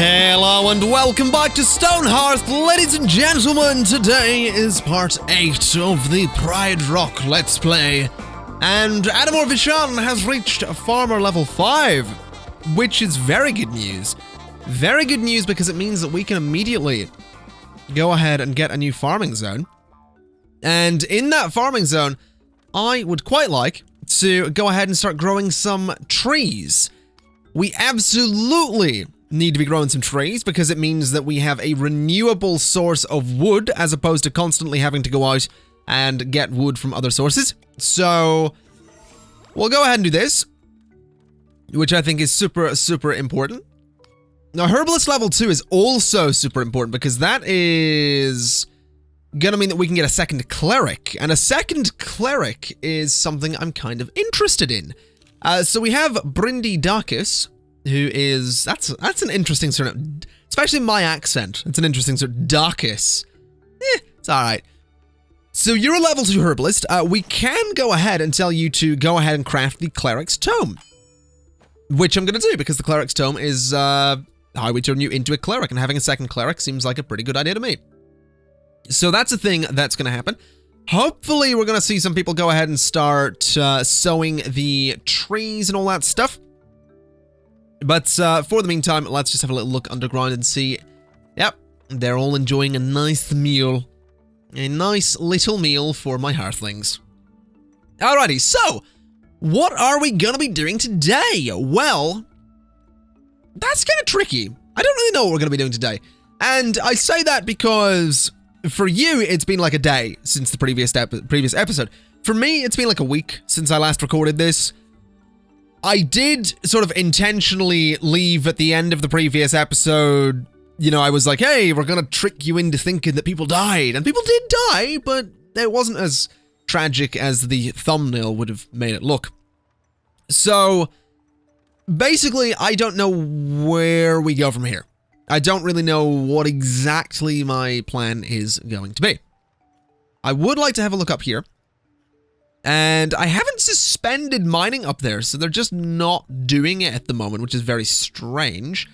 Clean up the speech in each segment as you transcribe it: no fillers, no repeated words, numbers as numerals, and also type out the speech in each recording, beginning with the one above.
Hello and welcome back to Stonehearth, ladies and gentlemen. Today is part 8 of the Pride Rock Let's Play. And Adamor has reached Farmer level 5, which is very good news. Very good news because it means that we can immediately go ahead and get a new farming zone. And in that farming zone, I would quite like to go ahead and start growing some trees. We absolutely need to be growing some trees because it means that we have a renewable source of wood as opposed to constantly having to go out and get wood from other sources. So we'll go ahead and do this, which I think is super, super important. Now, Herbalist level 2 is also super important because that is gonna mean that we can get a second cleric, and a second cleric is something I'm kind of interested in. So we have Brindy Darkus, who is, that's an interesting surname, especially my accent. It's an interesting sort of Darkus. It's all right. So you're a level 2 herbalist. We can go ahead and tell you to go ahead and craft the cleric's tome, which I'm going to do because the cleric's tome is how we turn you into a cleric, and having a second cleric seems like a pretty good idea to me. So that's a thing that's going to happen. Hopefully we're going to see some people go ahead and start sowing the trees and all that stuff. But for the meantime, let's just have a little look underground and see. Yep, they're all enjoying a nice meal. A nice little meal for my hearthlings. Alrighty, so what are we going to be doing today? Well, that's kind of tricky. I don't really know what we're going to be doing today. And I say that because for you, it's been like a day since the previous episode. For me, it's been like a week since I last recorded this. I did sort of intentionally leave at the end of the previous episode. You know, I was like, hey, we're going to trick you into thinking that people died. And people did die, but it wasn't as tragic as the thumbnail would have made it look. So basically, I don't know where we go from here. I don't really know what exactly my plan is going to be. I would like to have a look up here. And I haven't suspended mining up there, so they're just not doing it at the moment, which is very strange.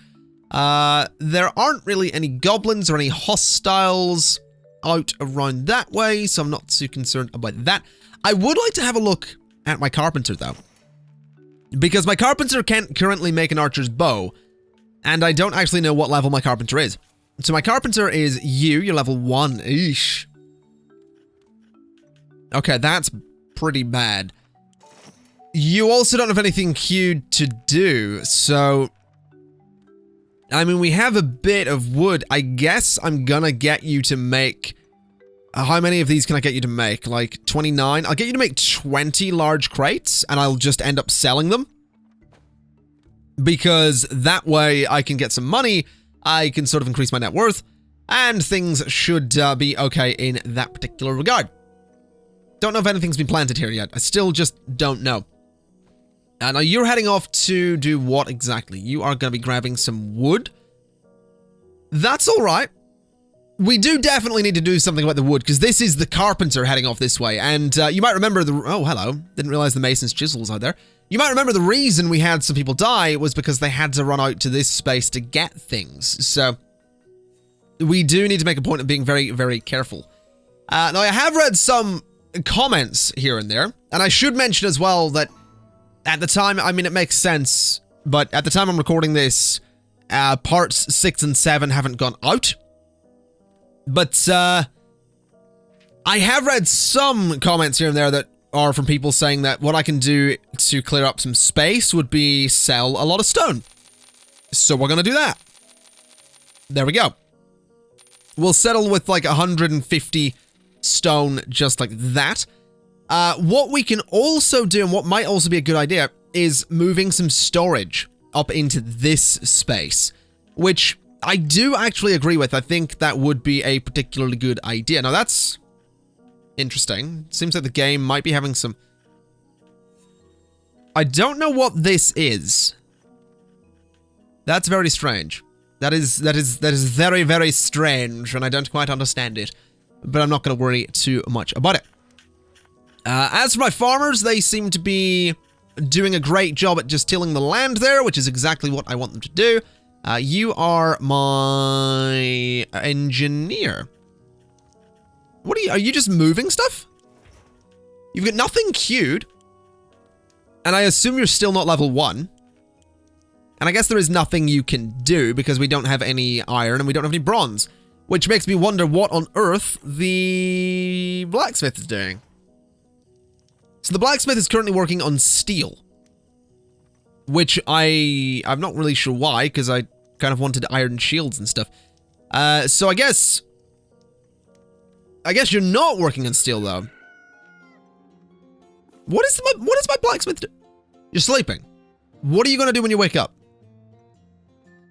There aren't really any goblins or any hostiles out around that way, so I'm not too concerned about that. I would like to have a look at my carpenter, though, because my carpenter can't currently make an archer's bow, and I don't actually know what level my carpenter is. So my carpenter is you're level 1. Eesh. Okay, that's pretty bad. You also don't have anything queued to do, so I mean, we have a bit of wood. I guess I'm gonna get you to make... how many of these can I get you to make? Like 29? I'll get you to make 20 large crates, and I'll just end up selling them. Because that way I can get some money, I can sort of increase my net worth, and things should be okay in that particular regard. Don't know if anything's been planted here yet. I still just don't know. Now you're heading off to do what exactly? You are going to be grabbing some wood. That's all right. We do definitely need to do something about the wood, because this is the carpenter heading off this way. And you might remember the... oh, hello. Didn't realize the mason's chisels out there. You might remember the reason we had some people die was because they had to run out to this space to get things. So we do need to make a point of being very, very careful. Now, I have read some comments here and there, and I should mention as well that at the time, I mean, it makes sense, but at the time I'm recording this, parts 6 and 7 haven't gone out. But I have read some comments here and there that are from people saying that what I can do to clear up some space would be sell a lot of stone. So we're going to do that. There we go. We'll settle with like 150 stone just like that. What we can also do, and what might also be a good idea, is moving some storage up into this space, which I do actually agree with. I think that would be a particularly good idea. Now that's interesting. Seems like the game might be having some... I don't know what this is. That's very strange. That is very, very strange, and I don't quite understand it. But I'm not going to worry too much about it. As for my farmers, they seem to be doing a great job at just tilling the land there, which is exactly what I want them to do. You are my engineer. What are you just moving stuff? You've got nothing queued. And I assume you're still not level 1. And I guess there is nothing you can do because we don't have any iron and we don't have any bronze. Which makes me wonder what on earth the blacksmith is doing. So the blacksmith is currently working on steel. Which I'm not really sure why, because I kind of wanted iron shields and stuff. So I guess you're not working on steel though. What is my blacksmith do? You're sleeping. What are you gonna do when you wake up?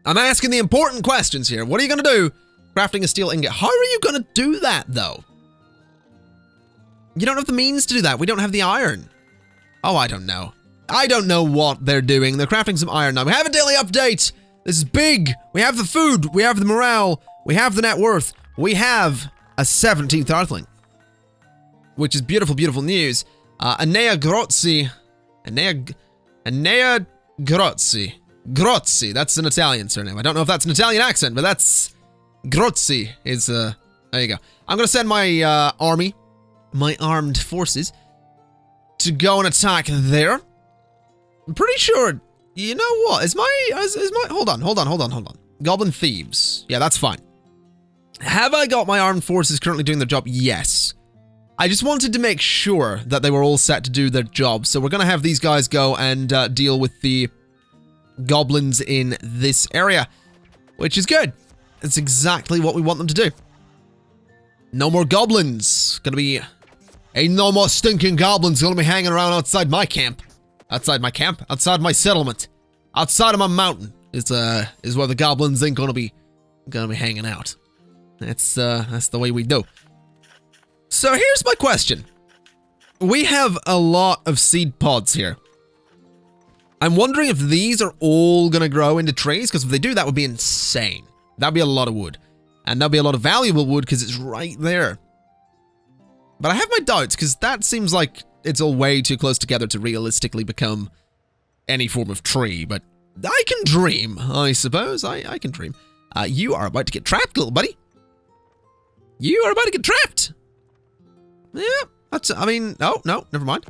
I'm asking the important questions here. What are you gonna do? Crafting a steel ingot. How are you gonna do that though? You don't have the means to do that. We don't have the iron. Oh, I don't know. I don't know what they're doing. They're crafting some iron now. We have a daily update. This is big. We have the food. We have the morale. We have the net worth. We have a 17th Earthling. Which is beautiful, beautiful news. Anea Grozzi. Anea Grozzi. Grozzi. That's an Italian surname. I don't know if that's an Italian accent, but that's... Grozzi is, there you go. I'm gonna send my, army, my armed forces, to go and attack there. I'm pretty sure, you know what, is my, hold on. Goblin thieves. Yeah, that's fine. Have I got my armed forces currently doing their job? Yes. I just wanted to make sure that they were all set to do their job. So we're gonna have these guys go and deal with the goblins in this area, which is good. It's exactly what we want them to do. No more goblins. Gonna be, ain't no more stinking goblins gonna be hanging around outside my camp. Outside my camp? Outside my settlement. Outside of my mountain is where the goblins ain't gonna be hanging out. That's the way we do. So here's my question. We have a lot of seed pods here. I'm wondering if these are all gonna grow into trees, because if they do, that would be insane. That'd be a lot of wood. And that'd be a lot of valuable wood, because it's right there. But I have my doubts, because that seems like it's all way too close together to realistically become any form of tree. But I can dream, I suppose. I can dream. You are about to get trapped, little buddy. You are about to get trapped. Yeah, that's, I mean, oh, no, never mind.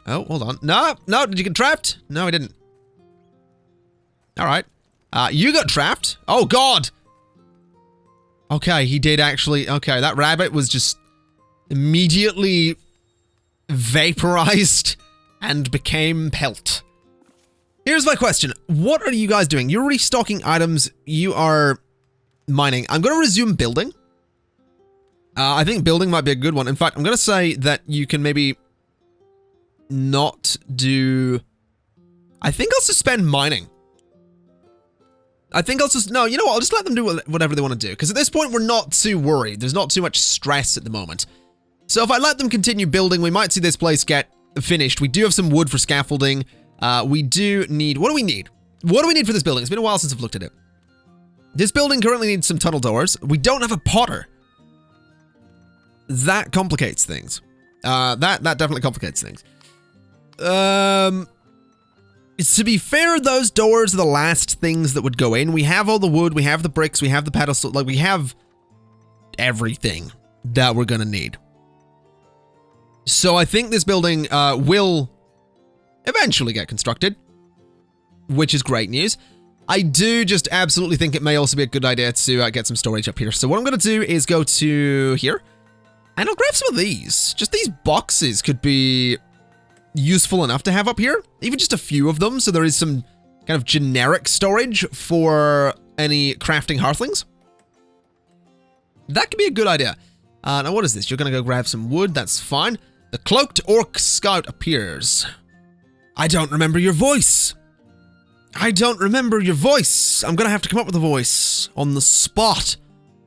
Oh, hold on. No, did you get trapped? No, I didn't. All right. You got trapped. Oh, God. Okay, he did actually. Okay, that rabbit was just immediately vaporized and became pelt. Here's my question. What are you guys doing? You're restocking items. You are mining. I'm going to resume building. I think building might be a good one. In fact, I'm going to say that you can maybe not do... I think I'll suspend mining. I think I'll just... No, you know what? I'll just let them do whatever they want to do. Because at this point, we're not too worried. There's not too much stress at the moment. So if I let them continue building, we might see this place get finished. We do have some wood for scaffolding. We do need... What do we need? What do we need for this building? It's been a while since I've looked at it. This building currently needs some tunnel doors. We don't have a potter. That complicates things. That definitely complicates things. To be fair, those doors are the last things that would go in. We have all the wood, we have the bricks, we have the pedestal, like we have everything that we're gonna need. So I think this building will eventually get constructed, which is great news. I do just absolutely think it may also be a good idea to get some storage up here. So what I'm gonna do is go to here, and I'll grab some of these. Just these boxes could be useful enough to have up here, even just a few of them, so there is some kind of generic storage for any crafting hearthlings. That could be a good idea. Now what is this? You're gonna go grab some wood, that's fine. The cloaked orc scout appears. I don't remember your voice. I don't remember your voice. I'm gonna have to come up with a voice on the spot.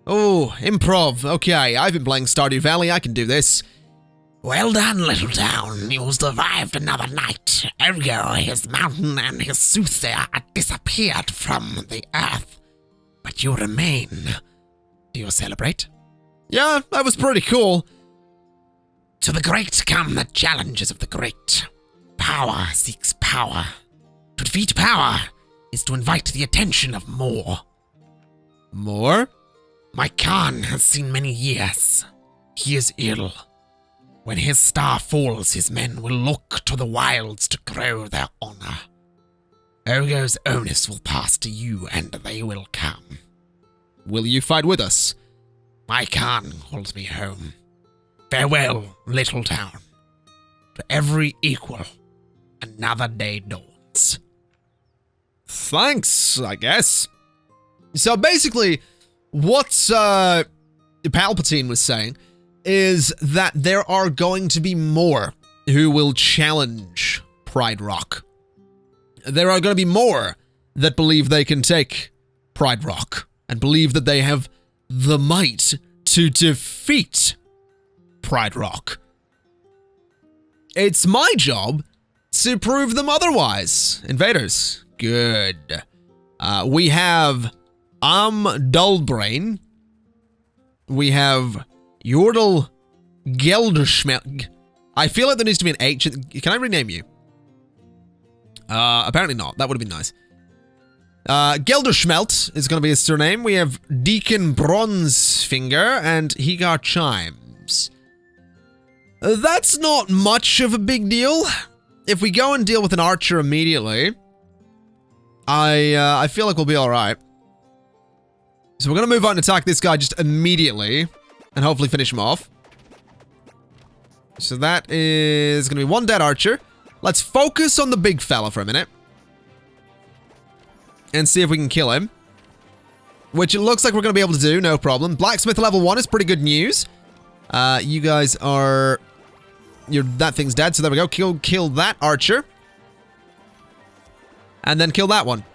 Oh, improv. Okay, I've been playing Stardew Valley, I can do this. Well done, little town. You survived another night. Ergo, his mountain and his soothsayer disappeared from the earth. But you remain. Do you celebrate? Yeah, that was pretty cool. To the great come the challenges of the great. Power seeks power. To defeat power is to invite the attention of Moore. More? My Khan has seen many years. He is ill. When his star falls, his men will look to the wilds to grow their honor. Ogo's onus will pass to you, and they will come. Will you fight with us? My Khan calls me home. Farewell, little town. To every equal, another day dawns. Thanks, I guess. So basically, what Palpatine was saying is that there are going to be more who will challenge Pride Rock. There are going to be more that believe they can take Pride Rock and believe that they have the might to defeat Pride Rock. It's my job to prove them otherwise. Invaders. Good. We have Dullbrain. We have Yordle Gelderschmelk. I feel like there needs to be an H. Can I rename you? Apparently not. That would have been nice. Gelderschmelt is going to be his surname. We have Deacon Bronzefinger and Higar Chimes. That's not much of a big deal. If we go and deal with an archer immediately, I feel like we'll be alright. So we're going to move on and attack this guy just immediately and hopefully finish him off. So that is going to be one dead archer. Let's focus on the big fella for a minute and see if we can kill him, which it looks like we're going to be able to do, no problem. Blacksmith level 1 is pretty good news. You guys are... that thing's dead, so there we go. Kill that archer. And then kill that one.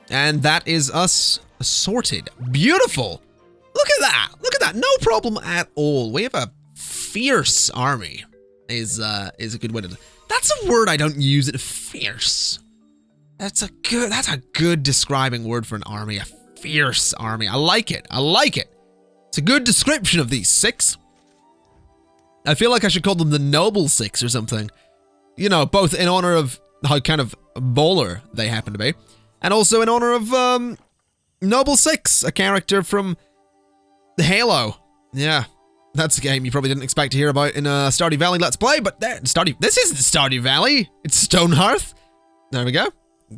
And that is us sorted. Beautiful! Look at that! Look at that! No problem at all. We have a fierce army. Is a good way to... That's a word I don't use it. Fierce. That's a good describing word for an army. A fierce army. I like it. I like it. It's a good description of these 6. I feel like I should call them the Noble 6 or something. You know, both in honor of how kind of bowler they happen to be, and also in honor of Noble 6, a character from Halo. Yeah, that's a game you probably didn't expect to hear about in a Stardew Valley Let's Play, but this isn't Stardew Valley. It's Stonehearth. There we go.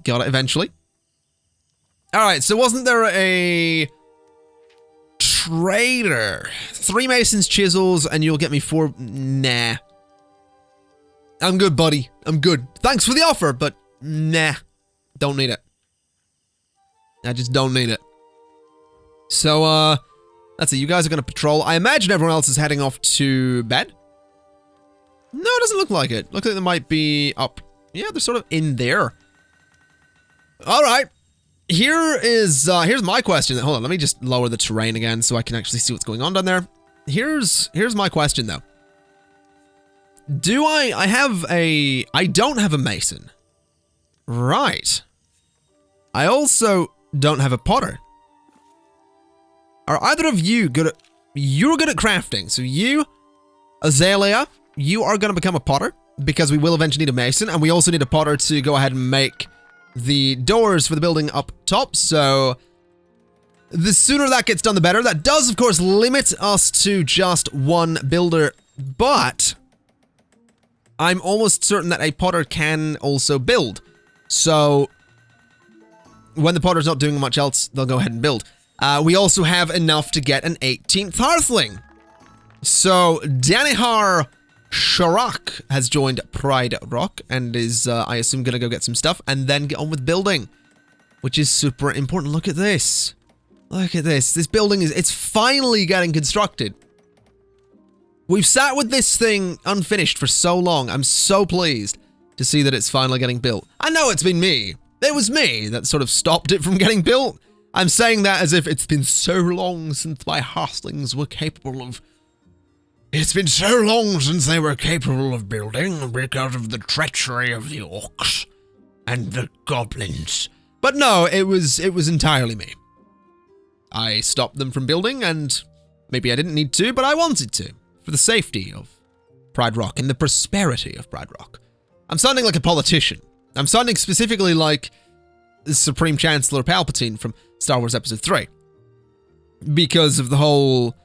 Got it eventually. Alright, so wasn't there a trader? 3 masons, chisels, and you'll get me 4... Nah. I'm good, buddy. I'm good. Thanks for the offer, but nah. Don't need it. I just don't need it. So, let's see. You guys are going to patrol. I imagine everyone else is heading off to bed. No, it doesn't look like it. Looks like they might be up. Yeah, they're sort of in there. Alright. Here's my question. Hold on, let me just lower the terrain again so I can actually see what's going on down there. Here's my question, though. I don't have a mason. Right. I also don't have a potter. Are either of you good at... You're good at crafting. So you, Azalea, you are going to become a potter because we will eventually need a mason, and we also need a potter to go ahead and make the doors for the building up top. So the sooner that gets done, the better. That does, of course, limit us to just one builder, but I'm almost certain that a potter can also build. So when the potter's not doing much else, they'll go ahead and build. We also have enough to get an 18th Hearthling. So Danihar Sharak has joined Pride Rock and is, I assume, going to go get some stuff and then get on with building, which is super important. Look at this. Look at this. This building it's finally getting constructed. We've sat with this thing unfinished for so long. I'm so pleased to see that it's finally getting built. I know it's been me. It was me that sort of stopped it from getting built. I'm saying that as if it's been so long since my Hearthlings were capable of... It's been so long since they were capable of building because of the treachery of the orcs and the goblins. But no, it was entirely me. I stopped them from building, and maybe I didn't need to, but I wanted to, for the safety of Pride Rock and the prosperity of Pride Rock. I'm sounding like a politician. I'm sounding specifically like Supreme Chancellor Palpatine from Star Wars Episode 3. Because of the whole...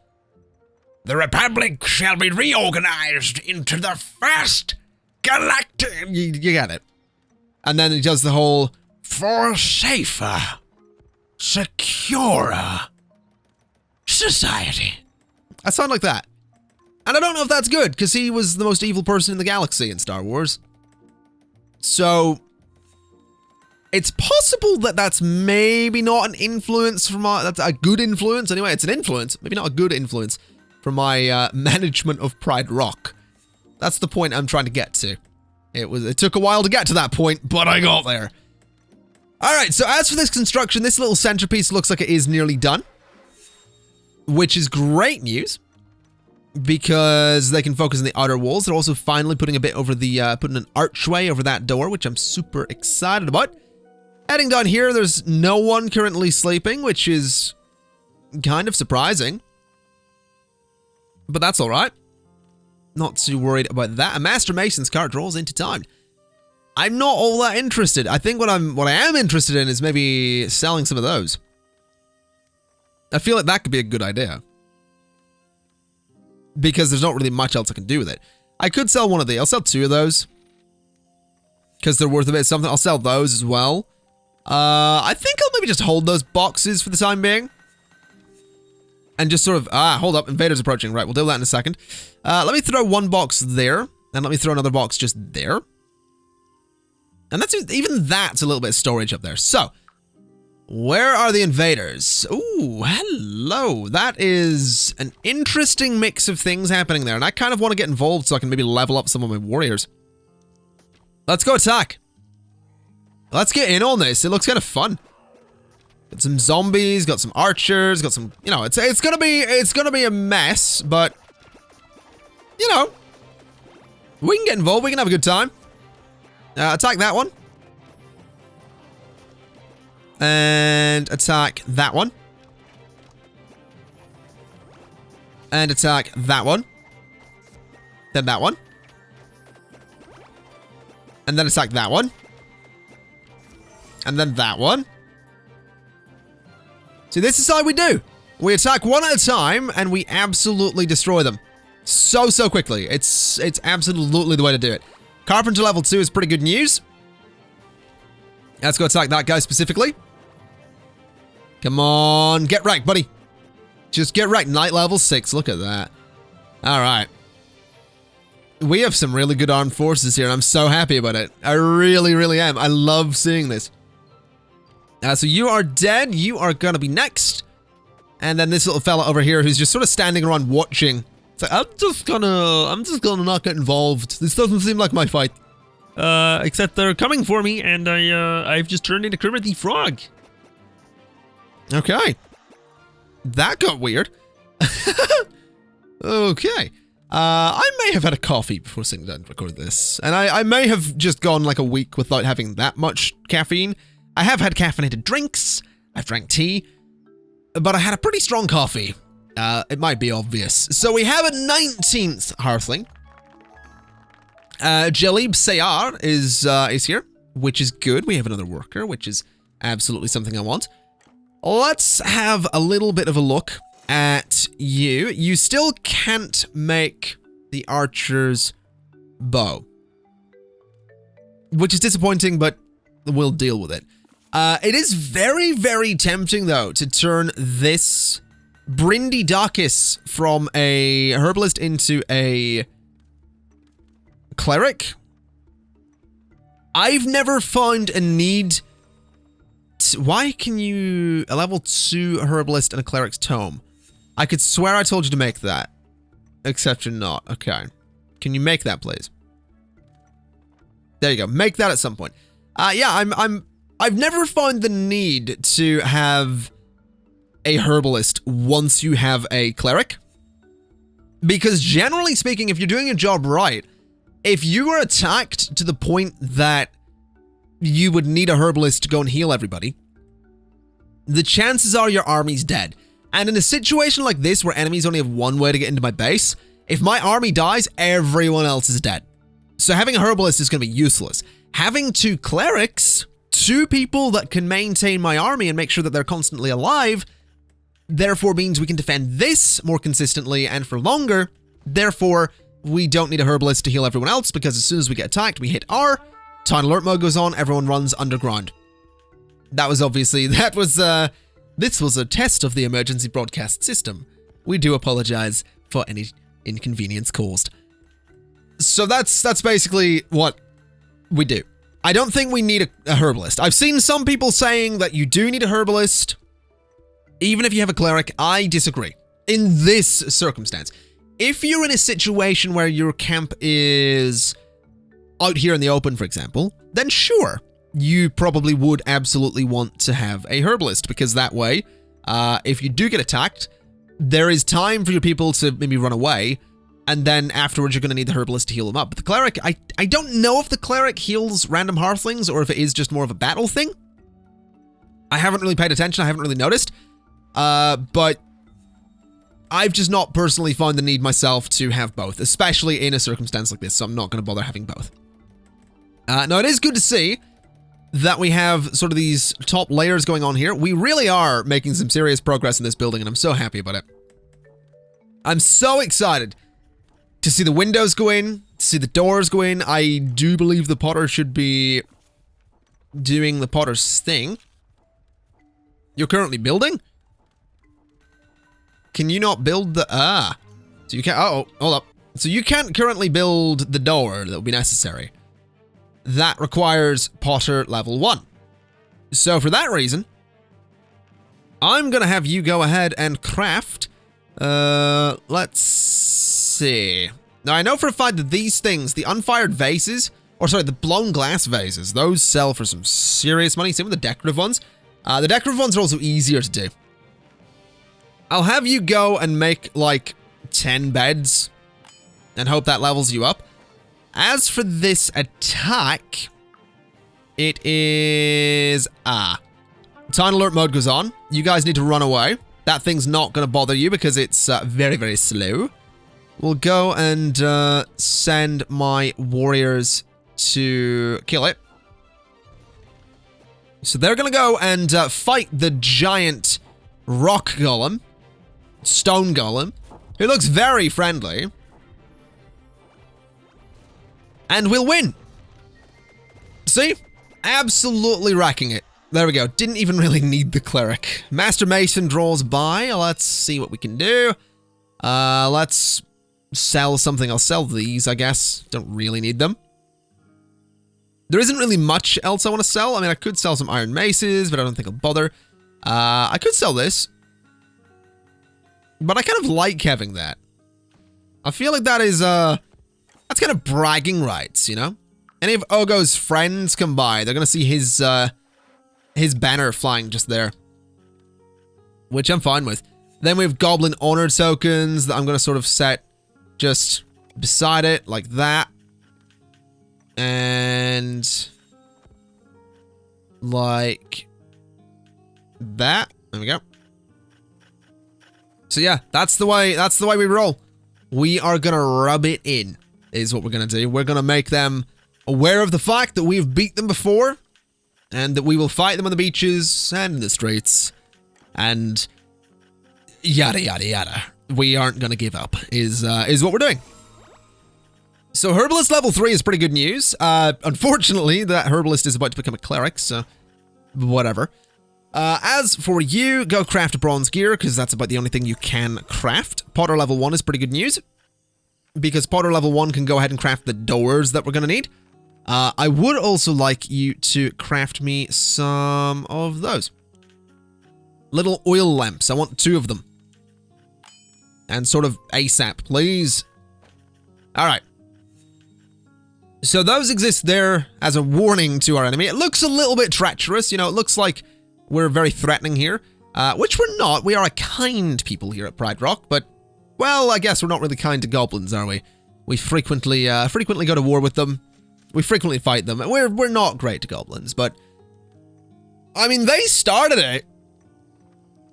The Republic shall be reorganized into the first galactic... You get it. And then he does the whole... For safer, securer society. I sound like that. And I don't know if that's good, because he was the most evil person in the galaxy in Star Wars. So... It's possible that that's maybe not an influence from my... That's a good influence. Anyway, it's an influence. Maybe not a good influence from my management of Pride Rock. That's the point I'm trying to get to. It took a while to get to that point, but I got there. Alright, so as for this construction, this little centerpiece looks like it is nearly done. Which is great news. Because they can focus on the outer walls. They're also finally putting a bit over the... putting an archway over that door, which I'm super excited about. Heading down here, there's no one currently sleeping, which is kind of surprising. But that's alright. Not too worried about that. A Master Mason's cart rolls into town. I'm not all that interested. I think what I am interested in is maybe selling some of those. I feel like that could be a good idea. Because there's not really much else I can do with it. I could sell one of these. I'll sell 2 of those. Because they're worth a bit of something. I'll sell those as well. I think I'll maybe just hold those boxes for the time being. And just sort of... hold up. Invaders approaching. Right, we'll do that in a second. Let me throw one box there. And let me throw another box just there. And that's... Even that's a little bit of storage up there. So... Where are the invaders? Ooh, hello. That is an interesting mix of things happening there. And I kind of want to get involved so I can maybe level up some of my warriors. Let's go attack. Let's get in on this. It looks kind of fun. Got some zombies, got some archers, got some, you know, it's gonna be a mess, but you know, we can get involved, we can have a good time. Attack that one. And attack that one. And attack that one. Then that one. And then attack that one. And then that one. See, this is how we do. We attack one at a time, and we absolutely destroy them. So quickly. It's absolutely the way to do it. Carpenter level 2 is pretty good news. Let's go attack that guy specifically. Come on. Get wrecked, buddy. Just get wrecked. Knight level 6. Look at that. Alright. We have some really good armed forces here, and I'm so happy about it. I really am. I love seeing this. So you are dead. You are gonna be next. And then this little fella over here who's just sort of standing around watching. It's like, I'm just gonna not get involved. This doesn't seem like my fight. Except they're coming for me, and I've just turned into Kermit the Frog. Okay. That got weird. Okay. I may have had a coffee before sitting down to record this. And I may have just gone like a week without having that much caffeine. I have had caffeinated drinks. I've drank tea. But I had a pretty strong coffee. It might be obvious. So we have a 19th Hearthling. Jalib Sayar is here, which is good. We have another worker, which is absolutely something I want. Let's have a little bit of a look at you. You still can't make the archer's bow, which is disappointing, but we'll deal with it. It is very tempting, though, to turn this Brindidakis from a herbalist into a cleric. I've never found a need to... Why can you... A level 2 herbalist and a cleric's tome? I could swear I told you to make that. Except you're not. Okay. Can you make that, please? There you go. Make that at some point. Yeah, I've never found the need to have a herbalist once you have a cleric. Because generally speaking, if you're doing your job right, if you are attacked to the point that you would need a herbalist to go and heal everybody, the chances are your army's dead. And in a situation like this where enemies only have one way to get into my base, if my army dies, everyone else is dead. So having a herbalist is going to be useless. Having 2 clerics 2 people that can maintain my army and make sure that they're constantly alive, therefore means we can defend this more consistently and for longer. Therefore, we don't need a herbalist to heal everyone else, because as soon as we get attacked, we hit R, Town Alert mode goes on, everyone runs underground. That was obviously, this was a test of the emergency broadcast system. We do apologize for any inconvenience caused. So that's basically what we do. I don't think we need a herbalist. I've seen some people saying that you do need a herbalist, even if you have a cleric. I disagree. In this circumstance, if you're in a situation where your camp is out here in the open, for example, then sure, you probably would absolutely want to have a herbalist, because that way, if you do get attacked, there is time for your people to maybe run away, and then afterwards you're going to need the herbalist to heal them up. But the cleric, I don't know if the cleric heals random hearthlings or if it is just more of a battle thing. I haven't really paid attention, I haven't really noticed, but I've just not personally found the need myself to have both, especially in a circumstance like this, so I'm not going to bother having both. Now, it is good to see that we have sort of these top layers going on here. We really are making some serious progress in this building, and I'm so happy about it. I'm so excited to see the windows go in, to see the doors go in. I do believe the potter should be doing the potter's thing. You're currently building? Can you not build the... So you can't... Oh, hold up. So you can't currently build the door that would be necessary. That requires Potter level 1. So for that reason, I'm going to have you go ahead and craft... let's see. Now, I know for a fact that these things, the unfired vases, or sorry, the blown glass vases, those sell for some serious money. Same with the decorative ones. The decorative ones are also easier to do. I'll have you go and make, like, 10 beds and hope that levels you up. As for this attack, it is... Town Alert mode goes on. You guys need to run away. That thing's not going to bother you because it's very, very slow. We'll go and send my warriors to kill it. So they're going to go and fight the giant rock golem, stone golem, who looks very friendly. And we'll win. See? Absolutely wrecking it. There we go. Didn't even really need the cleric. Master Mason draws by. Let's see what we can do. Let's sell something. I'll sell these, I guess. Don't really need them. There isn't really much else I want to sell. I mean, I could sell some iron maces, but I don't think I'll bother. I could sell this. But I kind of like having that. I feel like that is, that's kind of bragging rights, you know? Any of Ogo's friends come by, they're gonna see his banner flying just there. Which I'm fine with. Then we have Goblin Honor tokens that I'm gonna sort of set just beside it, like that. And... like... that. There we go. So yeah, that's the way we roll. We are gonna rub it in, is what we're gonna do. We're gonna make them aware of the fact that we've beat them before, and that we will fight them on the beaches and in the streets, and yada yada yada. We aren't gonna give up, is what we're doing. So Herbalist level 3 is pretty good news. Unfortunately, that Herbalist is about to become a cleric, so whatever. As for you, go craft a bronze gear, because that's about the only thing you can craft. Potter level 1 is pretty good news, because Potter level 1 can go ahead and craft the doors that we're going to need. I would also like you to craft me some of those. Little oil lamps. I want 2 of them. And sort of ASAP, please. Alright. So those exist there as a warning to our enemy. It looks a little bit treacherous, you know, it looks like we're very threatening here, which we're not. We are a kind people here at Pride Rock, but, well, I guess we're not really kind to goblins, are we? We frequently go to war with them. We frequently fight them. We're not great to goblins, but, I mean, they started it.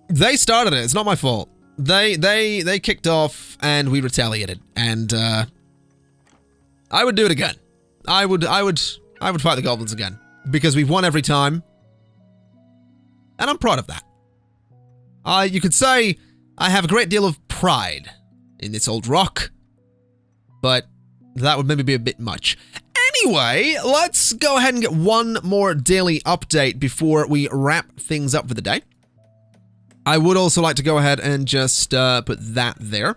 They started it. It's not my fault. They kicked off, and we retaliated, and I would do it again. I would fight the goblins again. because we've won every time. And I'm proud of that. You could say I have a great deal of pride in this old rock, but that would maybe be a bit much. Anyway, let's go ahead and get one more daily update before we wrap things up for the day. I would also like to go ahead and just put that there.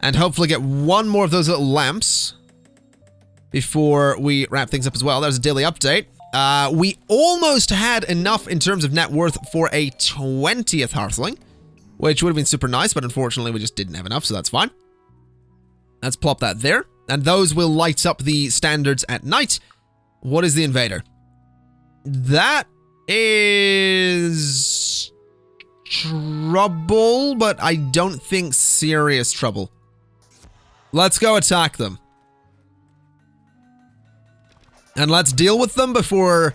And hopefully get one more of those little lamps before we wrap things up as well. There's a daily update. We almost had enough in terms of net worth for a 20th Hearthling, which would have been super nice, but unfortunately we just didn't have enough, so that's fine. Let's plop that there. And those will light up the standards at night. What is the invader? That is trouble, but I don't think serious trouble. Let's go attack them. And let's deal with them before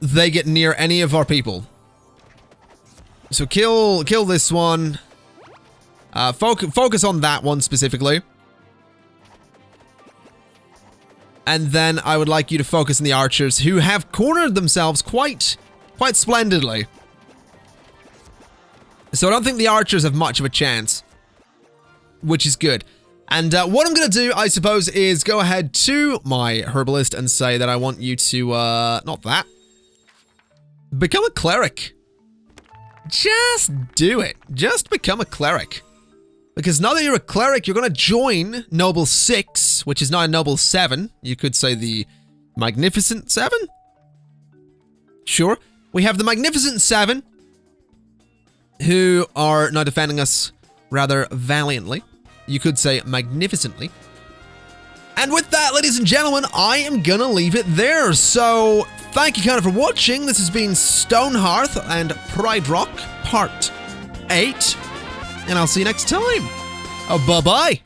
they get near any of our people. So kill this one. Focus on that one specifically. And then I would like you to focus on the archers, who have cornered themselves quite splendidly. So I don't think the archers have much of a chance, which is good. And what I'm going to do, I suppose, is go ahead to my herbalist and say that I want you to, not that, become a cleric. Just do it. Just become a cleric. Because now that you're a cleric, you're going to join Noble 6, which is now Noble 7. You could say the Magnificent 7? Sure. We have the Magnificent 7, who are now defending us rather valiantly. You could say magnificently. And with that, ladies and gentlemen, I am gonna leave it there. So, thank you kind of for watching. This has been Stonehearth and Pride Rock Part 8. And I'll see you next time. Oh, bye-bye.